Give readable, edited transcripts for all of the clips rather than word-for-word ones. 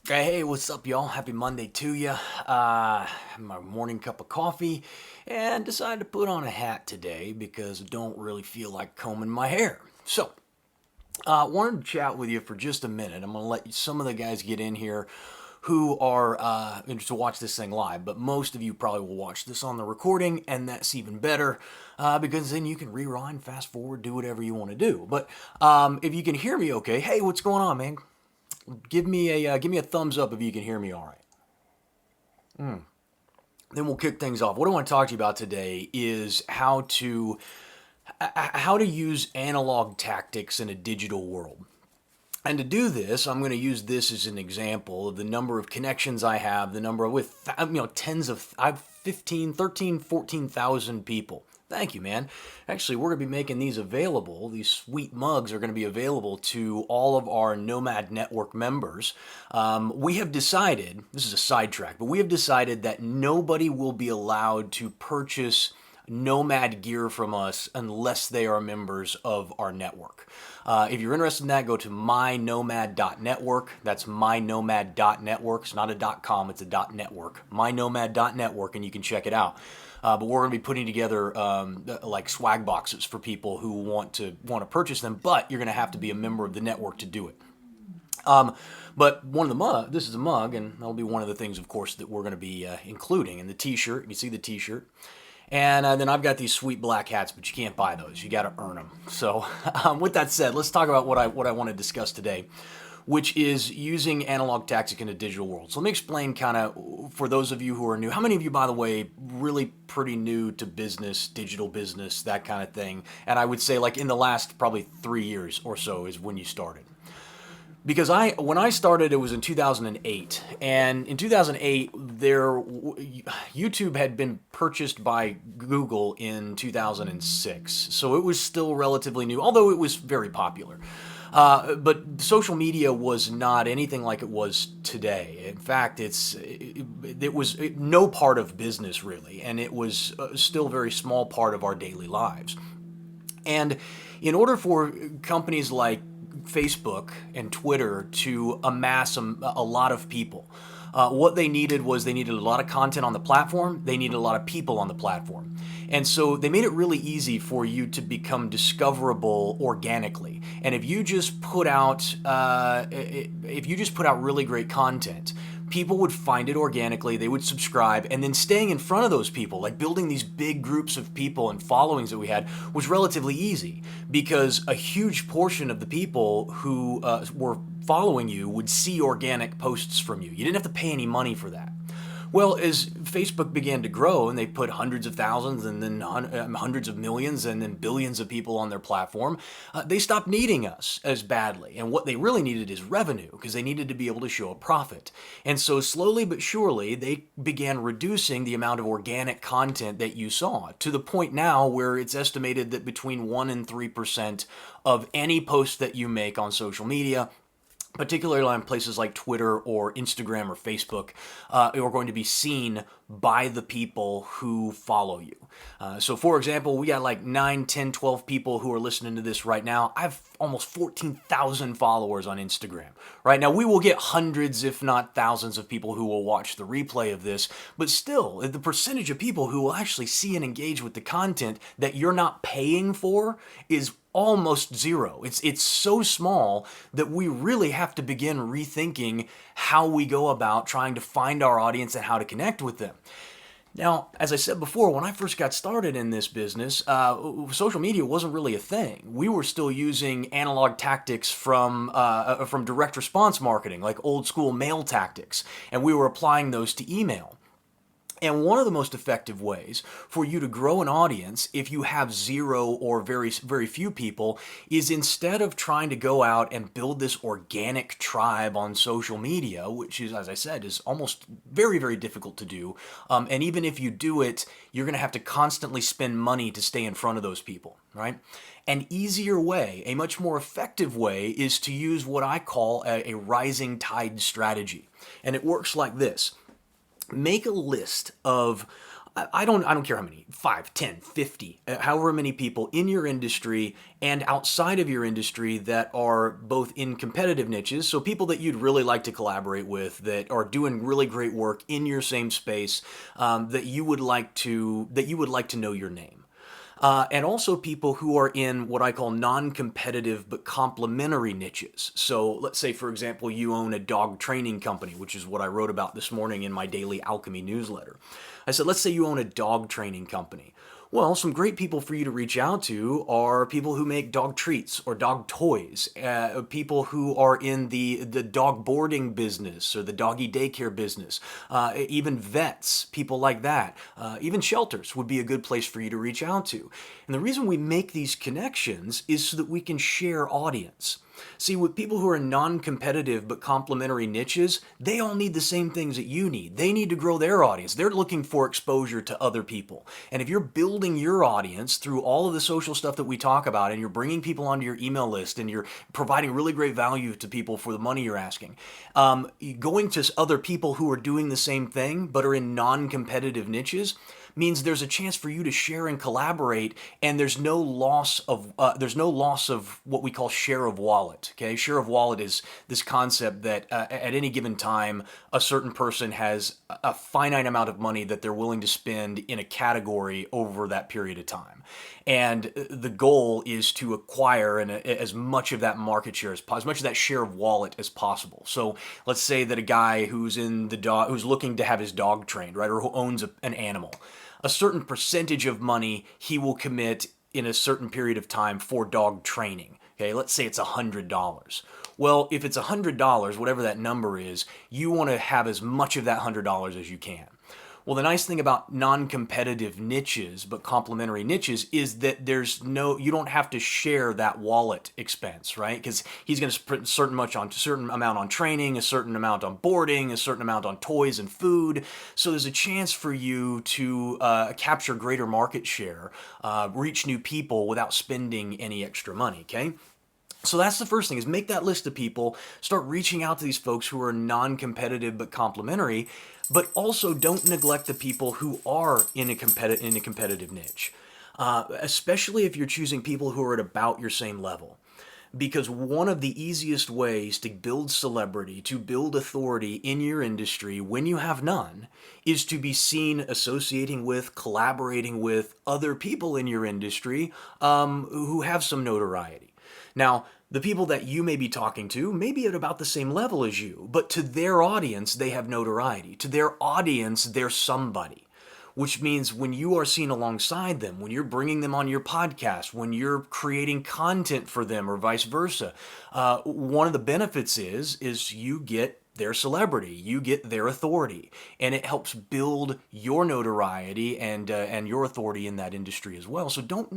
Hey, what's up, y'all? Happy Monday to you. My morning cup of coffee, and decided to put on a hat today because I don't really feel like combing my hair. So, wanted to chat with you for just a minute. I'm going to let some of the guys get in here who are interested to watch this thing live, but most of you probably will watch this on the recording, and that's even better because then you can rewind, fast forward, do whatever you want to do. But if you can hear me okay, hey, what's going on, man? Give me a thumbs up if you can hear me all right. Then we'll kick things off. What I want to talk to you about today is how to use analog tactics in a digital world. And to do this, I'm going to use this as an example of the number of connections I have, the number of, with, tens of, I've 15, 13, 14,000 people. Thank you, man. Actually, we're going to be making these available. These sweet mugs are going to be available to all of our Nomad Network members. We have decided, this is a sidetrack, but we have decided that nobody will be allowed to purchase Nomad gear from us unless they are members of our network. If you're interested in that, go to mynomad.network. That's mynomad.network. It's not a .com, it's a .network. Mynomad.network, and you can check it out. But we're going to be putting together like swag boxes for people who want to purchase them, but you're going to have to be a member of the network to do it. But one of the this is a mug, and that'll be one of the things, of course, that we're going to be including. And the T-shirt, you see the T-shirt. And then I've got these sweet black hats, but you can't buy those. You got to earn them. So, with that said, let's talk about what I want to discuss today, which is using analog tactics in a digital world. So let me explain kind of for those of you who are new. How many of you, by the way, really pretty new to business, digital business, that kind of thing? And I would say like in the last probably 3 years or so is when you started. Because when I started, it was in 2008, and in 2008, YouTube had been purchased by Google in 2006, so it was still relatively new, although it was very popular. But social media was not anything like it was today. In fact, it was no part of business really, and it was still a very small part of our daily lives. And in order for companies like Facebook and Twitter to amass a lot of people, what they needed was they needed a lot of content on the platform. They needed a lot of people on the platform. And so they made it really easy for you to become discoverable organically. And if you just put out really great content, people would find it organically, they would subscribe, and then staying in front of those people, like building these big groups of people and followings that we had, was relatively easy because a huge portion of the people who were following you would see organic posts from you. You didn't have to pay any money for that. Well, as Facebook began to grow and they put hundreds of thousands and then hundreds of millions and then billions of people on their platform, they stopped needing us as badly. And what they really needed is revenue because they needed to be able to show a profit. And so slowly but surely, they began reducing the amount of organic content that you saw to the point now where it's estimated that between 1 and 3% of any post that you make on social media, particularly on places like Twitter or Instagram or Facebook, are going to be seen by the people who follow you. So for example, we got like 9, 10, 12 people who are listening to this right now. I have almost 14,000 followers on Instagram. Right now, we will get hundreds, if not thousands of people who will watch the replay of this, but still, the percentage of people who will actually see and engage with the content that you're not paying for is almost zero. It's so small that we really have to begin rethinking how we go about trying to find our audience and how to connect with them. Now, as I said before, when I first got started in this business, social media wasn't really a thing. We were still using analog tactics from direct response marketing, like old school mail tactics, and we were applying those to email. And one of the most effective ways for you to grow an audience, if you have zero or very, very few people, is instead of trying to go out and build this organic tribe on social media, which is, as I said, is almost very, very difficult to do. And even if you do it, you're going to have to constantly spend money to stay in front of those people, right? An easier way, a much more effective way, is to use what I call a rising tide strategy. And it works like this. Make a list of I don't care how many, 5, 10, 50, however many people in your industry and outside of your industry that are both in competitive niches, so people that you'd really like to collaborate with, that are doing really great work in your same space, that you would like to know your name. And also people who are in what I call non-competitive but complementary niches. So let's say, for example, you own a dog training company, which is what I wrote about this morning in my daily alchemy newsletter. I said, let's say you own a dog training company. Well, some great people for you to reach out to are people who make dog treats or dog toys, people who are in the dog boarding business or the doggy daycare business, even vets, people like that. Even shelters would be a good place for you to reach out to. And the reason we make these connections is so that we can share audience. See, with people who are in non-competitive but complementary niches, they all need the same things that you need. They need to grow their audience. They're looking for exposure to other people. And if you're building your audience through all of the social stuff that we talk about, and you're bringing people onto your email list, and you're providing really great value to people for the money you're asking, going to other people who are doing the same thing but are in non-competitive niches, means there's a chance for you to share and collaborate, and there's no loss of what we call share of wallet. Okay, share of wallet is this concept that at any given time, a certain person has a finite amount of money that they're willing to spend in a category over that period of time, and the goal is to acquire as much of that market share as much of that share of wallet as possible. So let's say that a guy who's who's looking to have his dog trained, right, or who owns an animal. A certain percentage of money he will commit in a certain period of time for dog training. Okay, let's say it's $100. Well, if it's $100, whatever that number is, you want to have as much of that $100 as you can. Well, the nice thing about non-competitive niches, but complementary niches, is that you don't have to share that wallet expense, right? Because he's going to spend a certain amount on training, a certain amount on boarding, a certain amount on toys and food. So there's a chance for you to capture greater market share, reach new people without spending any extra money, okay? So that's the first thing, is make that list of people, start reaching out to these folks who are non-competitive but complementary, but also don't neglect the people who are in a competitive niche, especially if you're choosing people who are at about your same level. Because one of the easiest ways to build celebrity, to build authority in your industry when you have none, is to be seen associating with, collaborating with other people in your industry who have some notoriety. Now, the people that you may be talking to may be at about the same level as you, but to their audience, they have notoriety. To their audience, they're somebody. Which means when you are seen alongside them, when you're bringing them on your podcast, when you're creating content for them or vice versa, one of the benefits is you get their celebrity, you get their authority, and it helps build your notoriety and your authority in that industry as well. So don't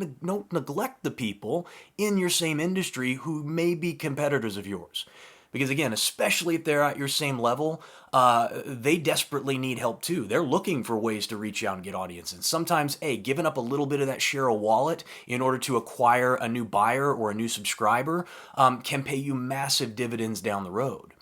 neglect the people in your same industry who may be competitors of yours. Because again, especially if they're at your same level, they desperately need help too. They're looking for ways to reach out and get audience. And sometimes, giving up a little bit of that share of wallet in order to acquire a new buyer or a new subscriber can pay you massive dividends down the road.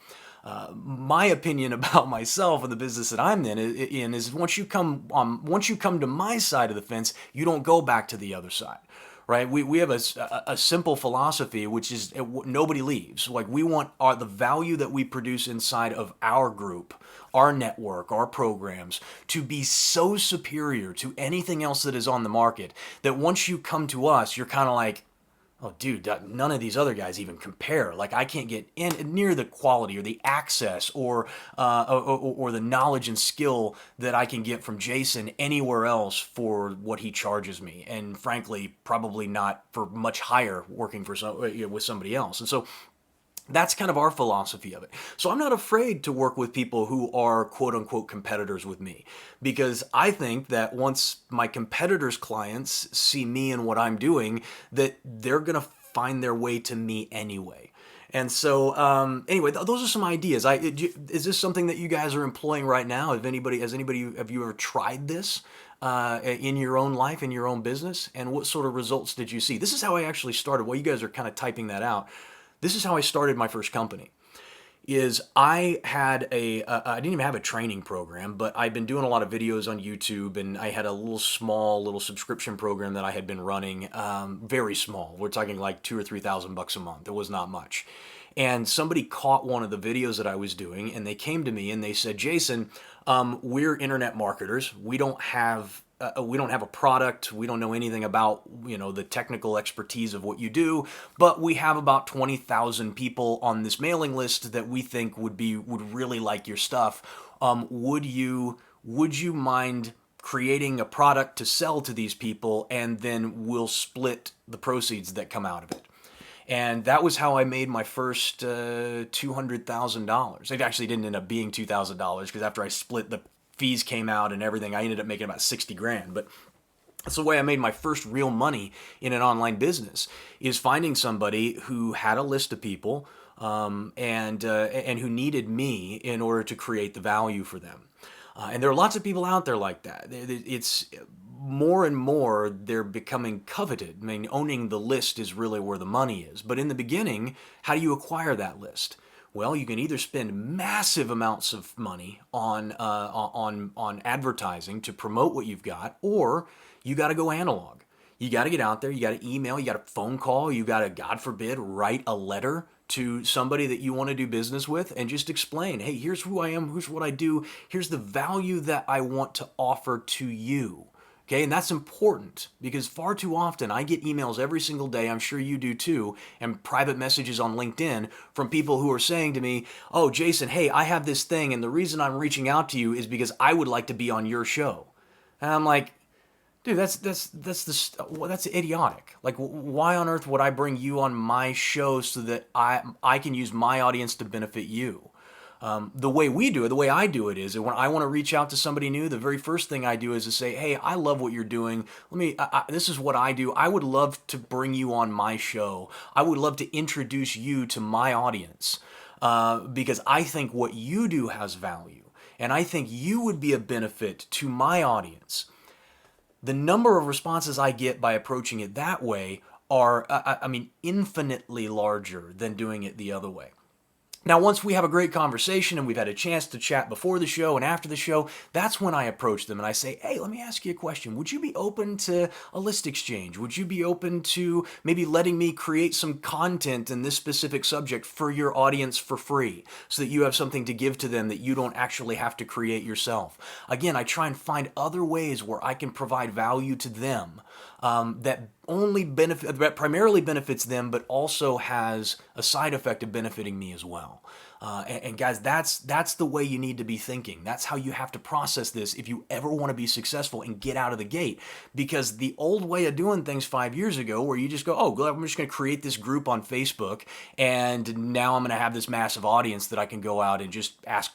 My opinion about myself and the business that I'm in is once you come to my side of the fence, you don't go back to the other side. Right? We have a simple philosophy, which is nobody leaves. Like, we want the value that we produce inside of our group, our network, our programs, to be so superior to anything else that is on the market that once you come to us, you're kind of like, oh, dude, none of these other guys even compare. Like, I can't get near the quality or the access or the knowledge and skill that I can get from Jason anywhere else for what he charges me. And frankly, probably not for much higher working for with somebody else. And so that's kind of our philosophy of it. So I'm not afraid to work with people who are quote unquote competitors with me, because I think that once my competitors' clients see me and what I'm doing, that they're going to find their way to me anyway. And so, anyway, those are some ideas. Is this something that you guys are employing right now? Have you ever tried this in your own life, in your own business? And what sort of results did you see? This is how I actually started. While you guys are kind of typing that out, this is how I started my first company. is I had I didn't even have a training program, but I'd been doing a lot of videos on YouTube, and I had a little subscription program that I had been running, very small. We're talking like $2,000 or $3,000 a month. It was not much. And somebody caught one of the videos that I was doing, and they came to me and they said, Jason, we're internet marketers. We don't have a product. We don't know anything about, the technical expertise of what you do, but we have about 20,000 people on this mailing list that we think would really like your stuff. Would you mind creating a product to sell to these people, and then we'll split the proceeds that come out of it? And that was how I made my first $200,000. It actually didn't end up being $2,000, because after I split, the fees came out and everything, I ended up making about 60 grand. But that's the way I made my first real money in an online business, is finding somebody who had a list of people, and who needed me in order to create the value for them. And there are lots of people out there like that. It's more and more, they're becoming coveted. I mean, owning the list is really where the money is. But in the beginning, how do you acquire that list? Well, you can either spend massive amounts of money on advertising to promote what you've got, or you got to go analog. You got to get out there. You got to email. You got to phone call. You got to, God forbid, write a letter to somebody that you want to do business with, and just explain, hey, here's who I am. Here's what I do. Here's the value that I want to offer to you. Okay, and that's important, because far too often I get emails every single day, I'm sure you do too, and private messages on LinkedIn from people who are saying to me, oh, Jason, hey, I have this thing, and the reason I'm reaching out to you is because I would like to be on your show. And I'm like, dude, that's idiotic. Like, why on earth would I bring you on my show so that I can use my audience to benefit you? The way I do it is that when I want to reach out to somebody new, the very first thing I do is to say, hey, I love what you're doing. This is what I do. I would love to bring you on my show. I would love to introduce you to my audience, because I think what you do has value, and I think you would be a benefit to my audience. The number of responses I get by approaching it that way are, infinitely larger than doing it the other way. Now, once we have a great conversation and we've had a chance to chat before the show and after the show, that's when I approach them and I say, hey, let me ask you a question. Would you be open to a list exchange? Would you be open to maybe letting me create some content in this specific subject for your audience for free, so that you have something to give to them that you don't actually have to create yourself? Again, I try and find other ways where I can provide value to them, that primarily benefits them, but also has a side effect of benefiting me as well. And guys, that's the way you need to be thinking. That's how you have to process this if you ever want to be successful and get out of the gate. Because the old way of doing things 5 years ago, where you just go, oh, I'm just going to create this group on Facebook, and now I'm going to have this massive audience that I can go out and just ask,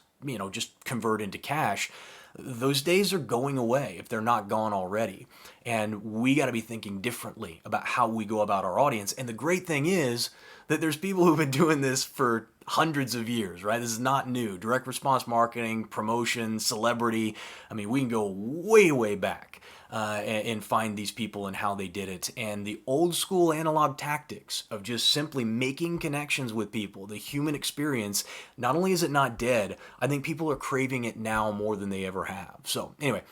just convert into cash. Those days are going away, if they're not gone already. And we got to be thinking differently about how we go about our audience. And the great thing is that there's people who've been doing this for hundreds of years, right? This is not new. Direct response marketing, promotion, celebrity. We can go way, way back and find these people and how they did it. And the old school analog tactics of just simply making connections with people, the human experience, not only is it not dead, I think people are craving it now more than they ever have. So anyway,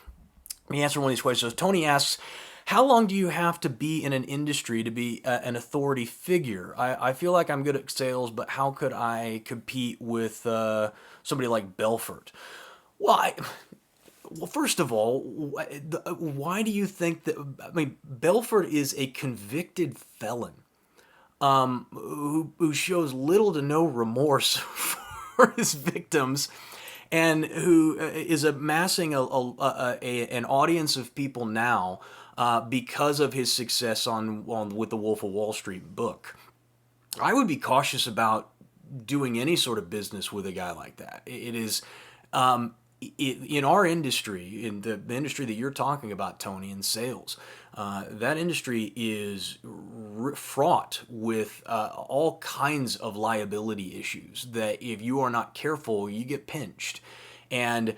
let me answer one of these questions. So Tony asks, how long do you have to be in an industry to be an authority figure? I feel like I'm good at sales, but how could I compete with somebody like Belfort? Well, first of all, why do you think that? Belfort is a convicted felon, who shows little to no remorse for his victims, and who is amassing an audience of people now because of his success with the Wolf of Wall Street book. I would be cautious about doing any sort of business with a guy like that. It is. In our industry, in the industry that you're talking about, Tony, in sales, that industry is fraught with all kinds of liability issues that if you are not careful, you get pinched. And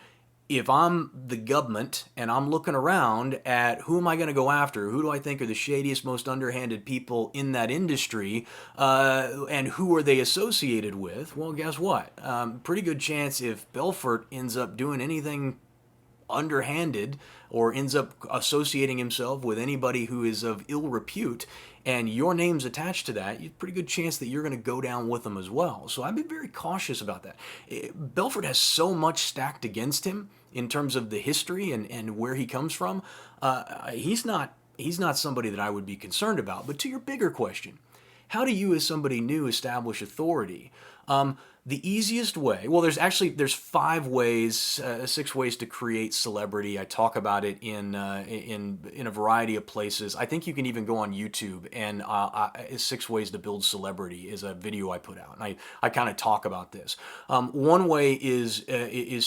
if I'm the government and I'm looking around at who am I going to go after, who do I think are the shadiest, most underhanded people in that industry, and who are they associated with? Well, guess what? Pretty good chance if Belfort ends up doing anything underhanded or ends up associating himself with anybody who is of ill repute and your name's attached to that, pretty good chance that you're going to go down with them as well. So I've been very cautious about that. Belfort has so much stacked against him in terms of the history and where he comes from. He's not somebody that I would be concerned about. But to your bigger question, how do you as somebody new establish authority? The easiest way, well, there's 5 ways, 6 ways to create celebrity. I talk about it in a variety of places. I think you can even go on YouTube, and 6 ways to build celebrity is a video I put out, and I kind of talk about this. One way is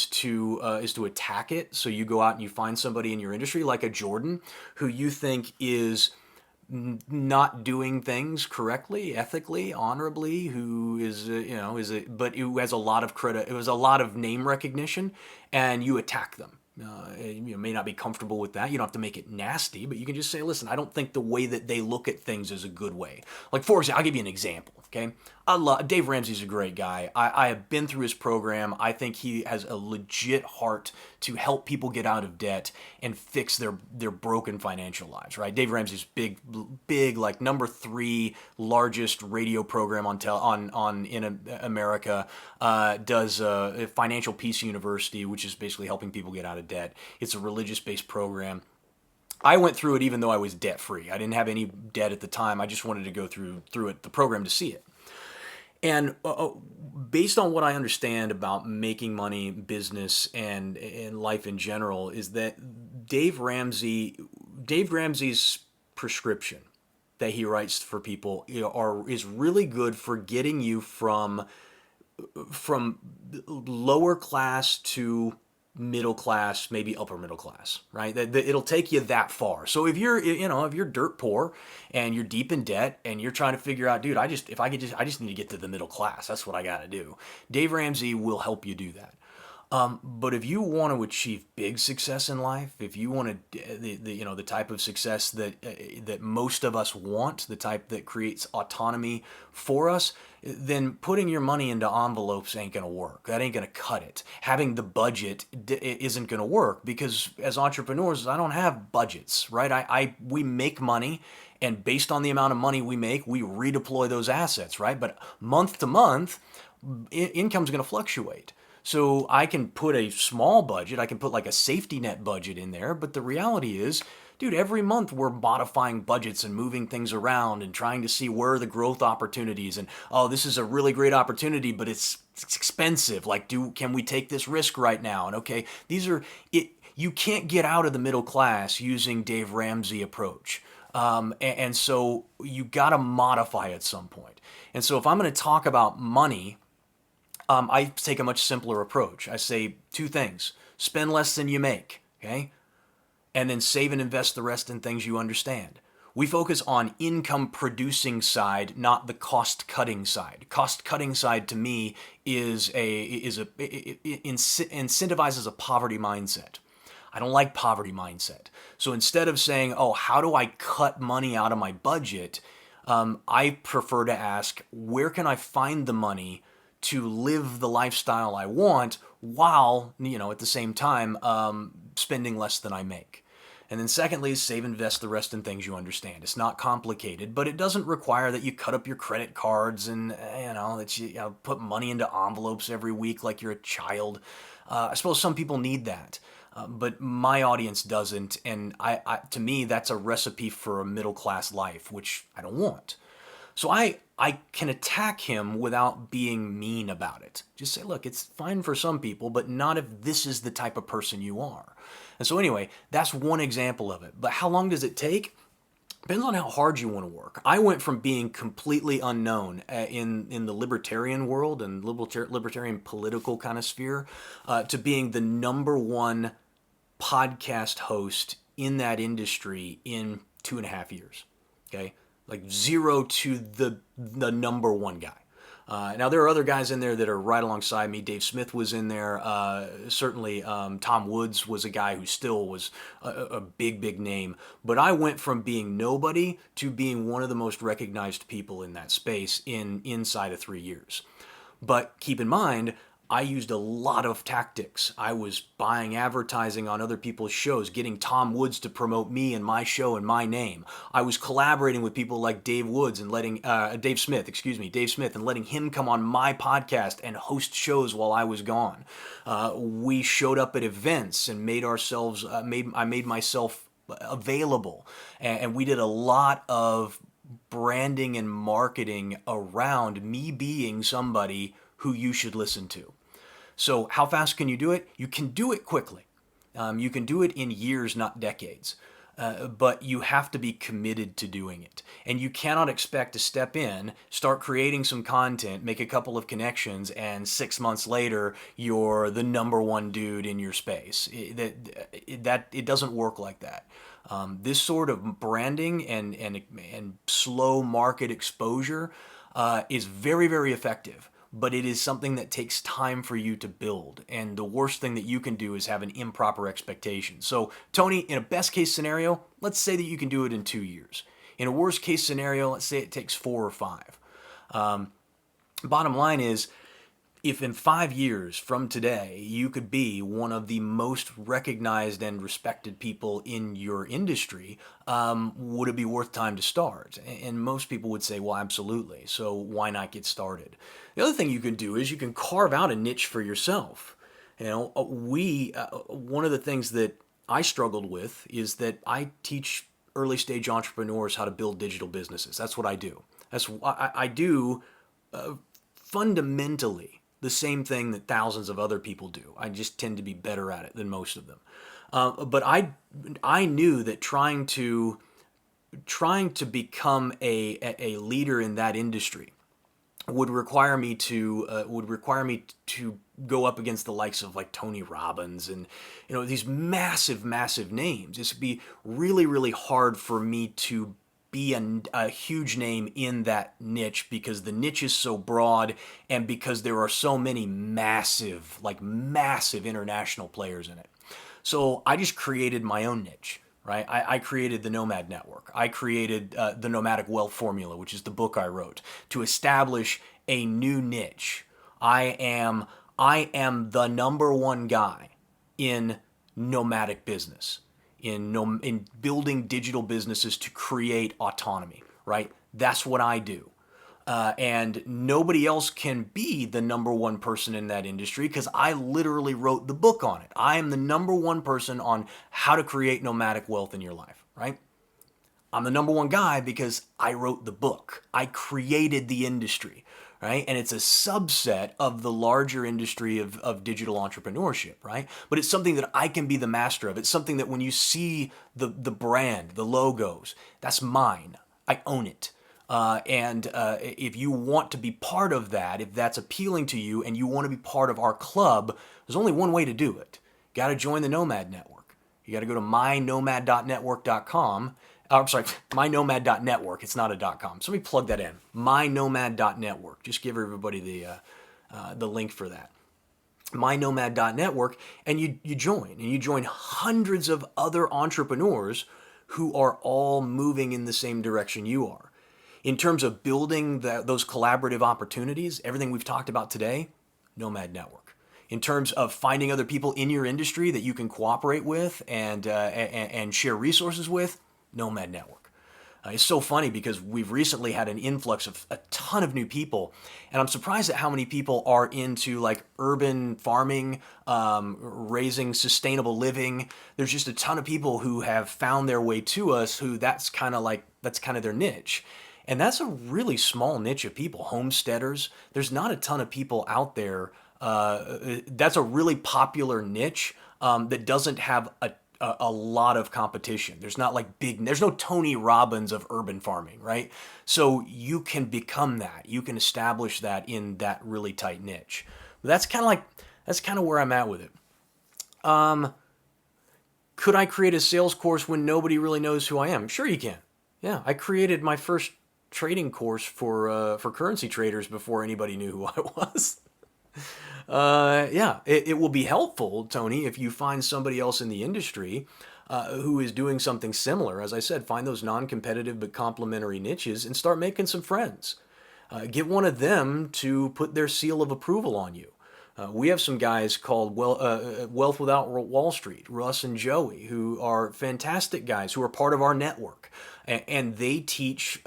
to attack it. So you go out and you find somebody in your industry, like a Jordan, who you think is not doing things correctly, ethically, honorably, who is but who has a lot of credit, it was a lot of name recognition, and you attack them. You may not be comfortable with that. You don't have to make it nasty, but you can just say, listen, I don't think the way that they look at things is a good way. Like, for example, I'll give you an example, okay? Dave Ramsey's a great guy. I have been through his program. I think he has a legit heart to help people get out of debt and fix their broken financial lives, right? Dave Ramsey's big, like number 3 largest radio program in America. Does Financial Peace University, which is basically helping people get out of debt. It's a religious-based program. I went through it even though I was debt-free. I didn't have any debt at the time. I just wanted to go through the program to see it. And based on what I understand about making money, business, and life in general, is that Dave Ramsey's prescription that he writes for people is really good for getting you from lower class to middle class, maybe upper middle class, right? It'll take you that far. So if you're dirt poor and you're deep in debt and you're trying to figure out, dude, I just need to get to the middle class. That's what I got to do. Dave Ramsey will help you do that. But if you want to achieve big success in life, if you want the type of success that most of us want, the type that creates autonomy for us, then putting your money into envelopes ain't going to work. That ain't going to cut it. Having the budget isn't going to work, because as entrepreneurs, I don't have budgets, right? We make money, and based on the amount of money we make, we redeploy those assets, right? But month to month, income's going to fluctuate. So I can put a small budget, I can put like a safety net budget in there, but the reality is, dude, every month we're modifying budgets and moving things around and trying to see where are the growth opportunities, and oh, this is a really great opportunity, but it's expensive. Like, can we take this risk right now? And okay, you can't get out of the middle class using Dave Ramsey approach. And so you got to modify at some point. And so if I'm going to talk about money, I take a much simpler approach. I say 2 things. Spend less than you make, okay? And then save and invest the rest in things you understand. We focus on income producing side, not the cost cutting side. Cost cutting side to me incentivizes a poverty mindset. I don't like poverty mindset. So instead of saying, oh, how do I cut money out of my budget? I prefer to ask, where can I find the money to live the lifestyle I want while, at the same time, spending less than I make. And then secondly, save and invest the rest in things you understand. It's not complicated, but it doesn't require that you cut up your credit cards and, that you put money into envelopes every week like you're a child. I suppose some people need that. But my audience doesn't, and to me, that's a recipe for a middle-class life, which I don't want. So I can attack him without being mean about it. Just say, look, it's fine for some people, but not if this is the type of person you are. And so anyway, that's one example of it. But how long does it take? Depends on how hard you want to work. I went from being completely unknown in the libertarian world and libertarian political kind of sphere to being the number 1 podcast host in that industry in 2.5 years. Okay? Like 0 to the number 1 guy. Now there are other guys in there that are right alongside me. Dave Smith was in there. Certainly, Tom Woods was a guy who still was a big, big name. But I went from being nobody to being one of the most recognized people in that space inside of 3 years. But keep in mind, I used a lot of tactics. I was buying advertising on other people's shows, getting Tom Woods to promote me and my show and my name. I was collaborating with people like Dave Woods and letting Dave Smith, and letting him come on my podcast and host shows while I was gone. We showed up at events and I made myself available, and we did a lot of branding and marketing around me being somebody who you should listen to. So how fast can you do it? You can do it quickly. You can do it in years, not decades. But you have to be committed to doing it. And you cannot expect to step in, start creating some content, make a couple of connections, and 6 months later, you're the number one dude in your space. It doesn't work like that. This sort of branding and slow market exposure is very, very effective. But it is something that takes time for you to build. And the worst thing that you can do is have an improper expectation. So, Tony, in a best case scenario, let's say that you can do it in 2 years. In a worst case scenario, let's say it takes 4 or 5. Bottom line is, if in 5 years from today you could be one of the most recognized and respected people in your industry, would it be worth time to start? And most people would say, well, absolutely. So why not get started? The other thing you can do is you can carve out a niche for yourself. One of the things that I struggled with is that I teach early stage entrepreneurs how to build digital businesses. That's what I do. I do fundamentally the same thing that thousands of other people do. I just tend to be better at it than most of them. But I knew that trying to become a leader in that industry would require me to go up against the likes of like Tony Robbins and these massive names. This would be really, really hard for me to be a huge name in that niche because the niche is so broad and because there are so many massive international players in it. So I just created my own niche, right? I created the Nomad Network. I created the Nomadic Wealth Formula, which is the book I wrote, to establish a new niche. I am the number one guy in nomadic business. In building digital businesses to create autonomy, right? That's what I do. And nobody else can be the number one person in that industry because I literally wrote the book on it. I am the number one person on how to create nomadic wealth in your life, right? I'm the number one guy because I wrote the book. I created the industry, right? And it's a subset of the larger industry of digital entrepreneurship, right? But it's something that I can be the master of. It's something that when you see the brand, the logos, that's mine. I own it. If you want to be part of that, if that's appealing to you and you want to be part of our club, there's only one way to do it. You got to join the Nomad Network. You got to go to mynomad.network.com. I'm sorry, mynomad.network. It's not a .com. So let me plug that in. Mynomad.network. Just give everybody the link for that. Mynomad.network, and you join. And you join hundreds of other entrepreneurs who are all moving in the same direction you are. In terms of building those collaborative opportunities, everything we've talked about today, Nomad Network. In terms of finding other people in your industry that you can cooperate with and share resources with, Nomad Network. It's so funny because we've recently had an influx of a ton of new people, and I'm surprised at how many people are into like urban farming, raising sustainable living. There's just a ton of people who have found their way to us who that's kind of their niche. And that's a really small niche of people, homesteaders. There's not a ton of people out there. That's a really popular niche that doesn't have a lot of competition. There's not there's no Tony Robbins of urban farming, right? So you can become that. You can establish that in that really tight niche. That's kind of where I'm at with it. Could I create a sales course when nobody really knows who I am? Sure you can. Yeah, I created my first trading course for currency traders before anybody knew who I was. Yeah, it will be helpful, Tony, if you find somebody else in the industry who is doing something similar. As I said, find those non-competitive but complementary niches and start making some friends. Get one of them to put their seal of approval on you. We have some guys called Wealth Without Wall Street, Russ and Joey, who are fantastic guys who are part of our network, and they teach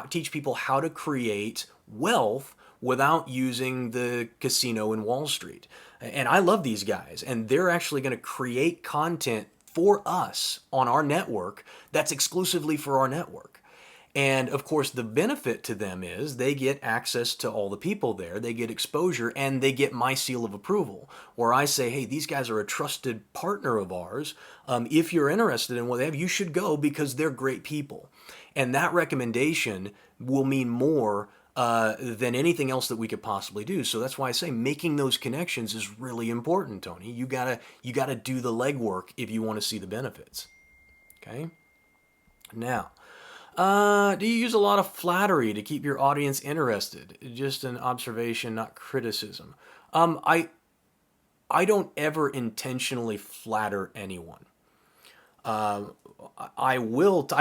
teach people how to create wealth without using the casino in Wall Street. And I love these guys, and they're actually going to create content for us on our network that's exclusively for our network. And of course, the benefit to them is they get access to all the people there, they get exposure, and they get my seal of approval, where I say, hey, these guys are a trusted partner of ours. If you're interested in what they have, you should go because they're great people. And that recommendation will mean more than anything else that we could possibly do. So that's why I say making those connections is really important, Tony. You gotta do the legwork if you want to see the benefits. Okay? Now, do you use a lot of flattery to keep your audience interested? Just an observation, not criticism. I don't ever intentionally flatter anyone. I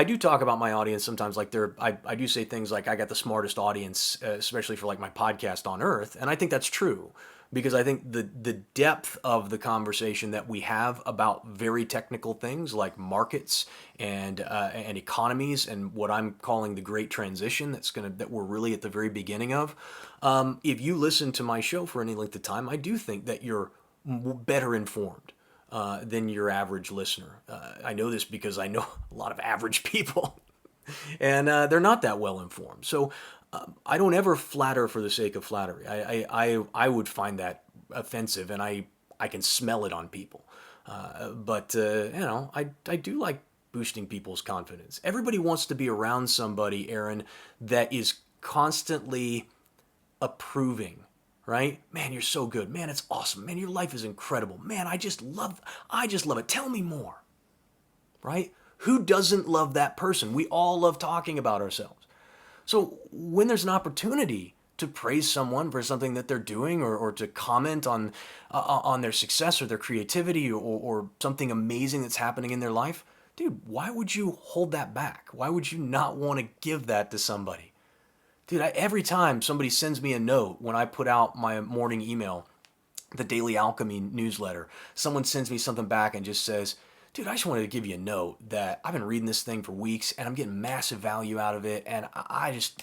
do talk about my audience sometimes, like I do say things like I got the smartest audience, especially for like my podcast on Earth, and I think that's true because I think the depth of the conversation that we have about very technical things like markets and economies and what I'm calling the Great Transition that we're really at the very beginning of. If you listen to my show for any length of time, I do think that you're better informed than your average listener. I know this because I know a lot of average people, and they're not that well informed. So I don't ever flatter for the sake of flattery. I would find that offensive, and I can smell it on people. But I do like boosting people's confidence. Everybody wants to be around somebody, Aaron, that is constantly approving. Right? Man, you're so good. Man, it's awesome. Man, your life is incredible. Man, I just love it. Tell me more. Right? Who doesn't love that person? We all love talking about ourselves. So when there's an opportunity to praise someone for something that they're doing or to comment on their success or their creativity or something amazing that's happening in their life, dude, why would you hold that back? Why would you not want to give that to somebody? Dude, every time somebody sends me a note when I put out my morning email, the Daily Alchemy newsletter, someone sends me something back and just says, dude, I just wanted to give you a note that I've been reading this thing for weeks and I'm getting massive value out of it, and I just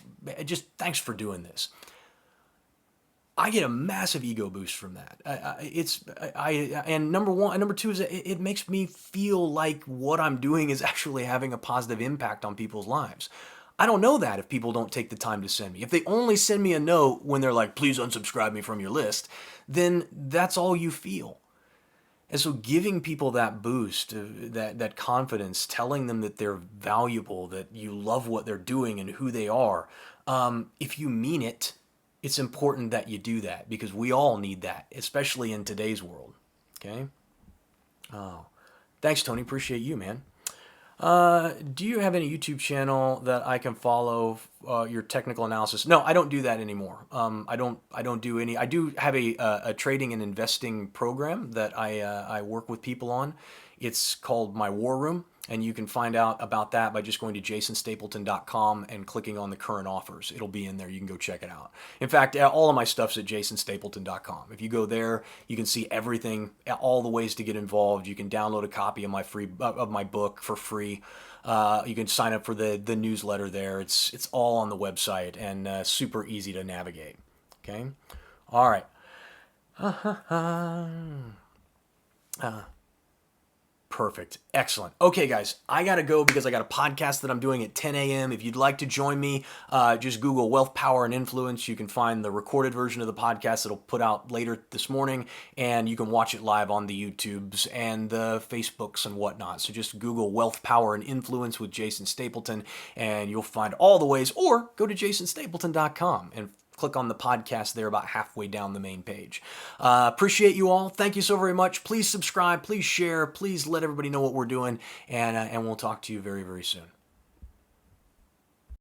thanks for doing this. I get a massive ego boost from that. And number two is it makes me feel like what I'm doing is actually having a positive impact on people's lives. I don't know that if people don't take the time to send me. If they only send me a note when they're like, please unsubscribe me from your list, then that's all you feel. And so giving people that boost, that confidence, telling them that they're valuable, that you love what they're doing and who they are, if you mean it, it's important that you do that because we all need that, especially in today's world. Okay? Oh, thanks, Tony. Appreciate you, man. Do you have any YouTube channel that I can follow your technical analysis? No, I don't do that anymore. I don't do any. I do have a trading and investing program that I work with people on. It's called My War Room, and you can find out about that by just going to jasonstapleton.com and clicking on the current offers. It'll be in there. You can go check it out. In fact, all of my stuff's at jasonstapleton.com. If you go there, you can see everything, all the ways to get involved. You can download a copy of my book for free. You can sign up for the newsletter there. It's all on the website and super easy to navigate. Okay? All right. Perfect. Excellent. Okay, guys, I got to go because I got a podcast that I'm doing at 10 a.m. If you'd like to join me, just Google Wealth, Power, and Influence. You can find the recorded version of the podcast that'll put out later this morning, and you can watch it live on the YouTubes and the Facebooks and whatnot. So just Google Wealth, Power, and Influence with Jason Stapleton, and you'll find all the ways, or go to jasonstapleton.com and click on the podcast there about halfway down the main page. Appreciate you all. Thank you so very much. Please subscribe. Please share. Please let everybody know what we're doing. And we'll talk to you very, very soon.